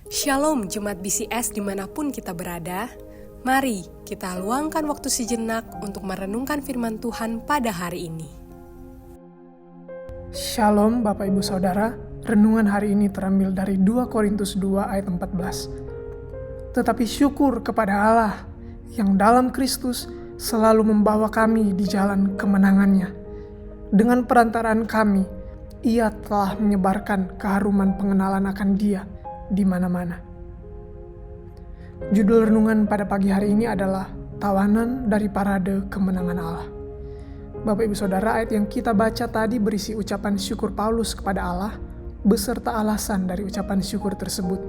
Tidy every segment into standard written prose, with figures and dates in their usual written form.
Shalom Jemaat BCS dimanapun kita berada. Mari kita luangkan waktu sejenak untuk merenungkan firman Tuhan pada hari ini. Shalom Bapak Ibu Saudara, renungan hari ini terambil dari 2 Korintus 2 ayat 14. Tetapi syukur kepada Allah yang dalam Kristus selalu membawa kami di jalan kemenangannya. Dengan perantaraan kami, Ia telah menyebarkan keharuman pengenalan akan Dia di mana-mana. Judul renungan pada pagi hari ini adalah Tawanan dari Parade Kemenangan Allah. Bapak Ibu Saudara, ayat yang kita baca tadi berisi ucapan syukur Paulus kepada Allah beserta alasan dari ucapan syukur tersebut.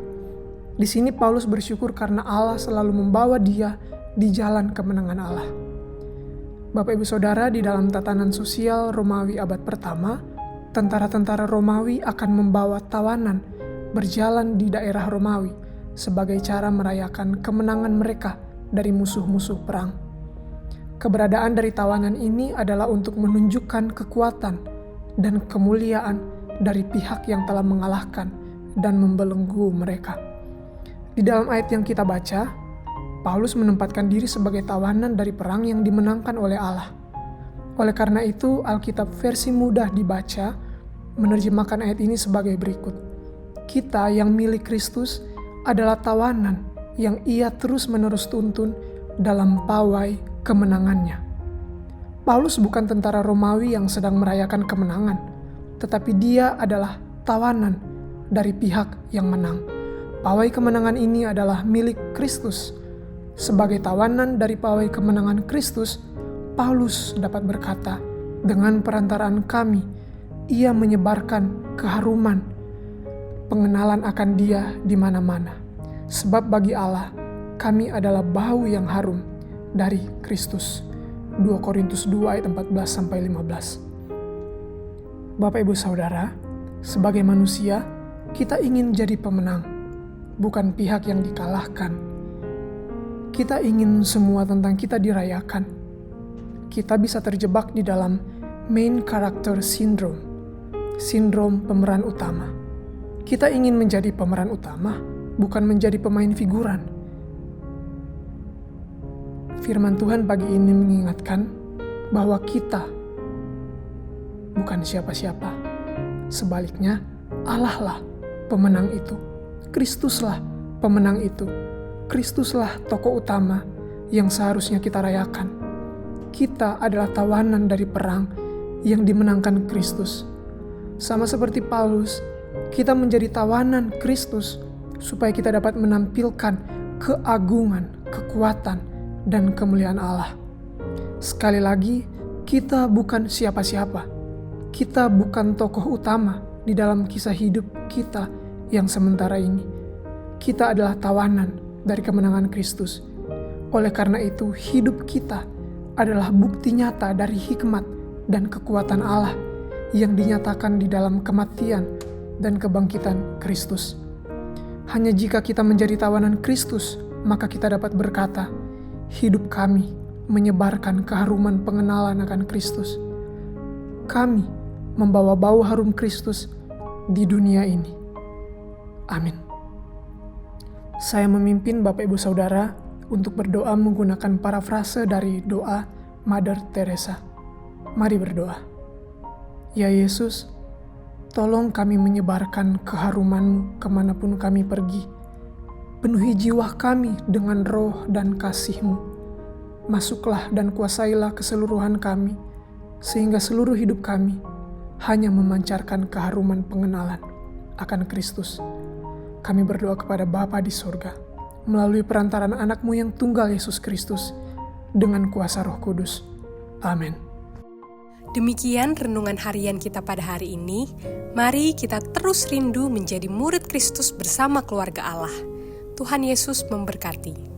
Di sini Paulus bersyukur karena Allah selalu membawa dia di jalan kemenangan Allah. Bapak Ibu Saudara, di dalam tatanan sosial Romawi abad pertama, tentara-tentara Romawi akan membawa tawanan berjalan di daerah Romawi sebagai cara merayakan kemenangan mereka dari musuh-musuh perang. Keberadaan dari tawanan ini adalah untuk menunjukkan kekuatan dan kemuliaan dari pihak yang telah mengalahkan dan membelenggu mereka. Di dalam ayat yang kita baca, Paulus menempatkan diri sebagai tawanan dari perang yang dimenangkan oleh Allah. Oleh karena itu, Alkitab versi mudah dibaca menerjemahkan ayat ini sebagai berikut. Kita yang milik Kristus adalah tawanan yang Ia terus-menerus tuntun dalam pawai kemenangannya. Paulus bukan tentara Romawi yang sedang merayakan kemenangan, tetapi dia adalah tawanan dari pihak yang menang. Pawai kemenangan ini adalah milik Kristus. Sebagai tawanan dari pawai kemenangan Kristus, Paulus dapat berkata, dengan perantaraan kami, Ia menyebarkan keharuman pengenalan akan Dia di mana-mana. Sebab bagi Allah, kami adalah bau yang harum dari Kristus. 2 Korintus 2 ayat 14-15. Bapak Ibu Saudara, sebagai manusia, kita ingin jadi pemenang, bukan pihak yang dikalahkan. Kita ingin semua tentang kita dirayakan. Kita bisa terjebak di dalam main character syndrome, sindrom pemeran utama. Kita ingin menjadi pemeran utama, bukan menjadi pemain figuran. Firman Tuhan pagi ini mengingatkan bahwa kita bukan siapa-siapa. Sebaliknya, Allah lah pemenang itu. Kristuslah pemenang itu. Kristuslah tokoh utama yang seharusnya kita rayakan. Kita adalah tawanan dari perang yang dimenangkan Kristus. Sama seperti Paulus, kita menjadi tawanan Kristus supaya kita dapat menampilkan keagungan, kekuatan, dan kemuliaan Allah. Sekali lagi, kita bukan siapa-siapa. Kita bukan tokoh utama di dalam kisah hidup kita yang sementara ini. Kita adalah tawanan dari kemenangan Kristus. Oleh karena itu, hidup kita adalah bukti nyata dari hikmat dan kekuatan Allah yang dinyatakan di dalam kematian dan kebangkitan Kristus. Hanya jika kita menjadi tawanan Kristus, maka kita dapat berkata, hidup kami menyebarkan keharuman pengenalan akan Kristus. Kami membawa bau harum Kristus di dunia ini. Amin. Saya memimpin Bapak Ibu Saudara untuk berdoa menggunakan parafrase dari doa Mother Teresa. Mari berdoa. Ya Yesus, tolong kami menyebarkan keharuman-Mu kemanapun kami pergi. Penuhi jiwa kami dengan roh dan kasih-Mu. Masuklah dan kuasailah keseluruhan kami, sehingga seluruh hidup kami hanya memancarkan keharuman pengenalan akan Kristus. Kami berdoa kepada Bapa di surga, melalui perantaran anak-Mu yang tunggal Yesus Kristus, dengan kuasa Roh Kudus. Amin. Demikian renungan harian kita pada hari ini. Mari kita terus rindu menjadi murid Kristus bersama keluarga Allah. Tuhan Yesus memberkati.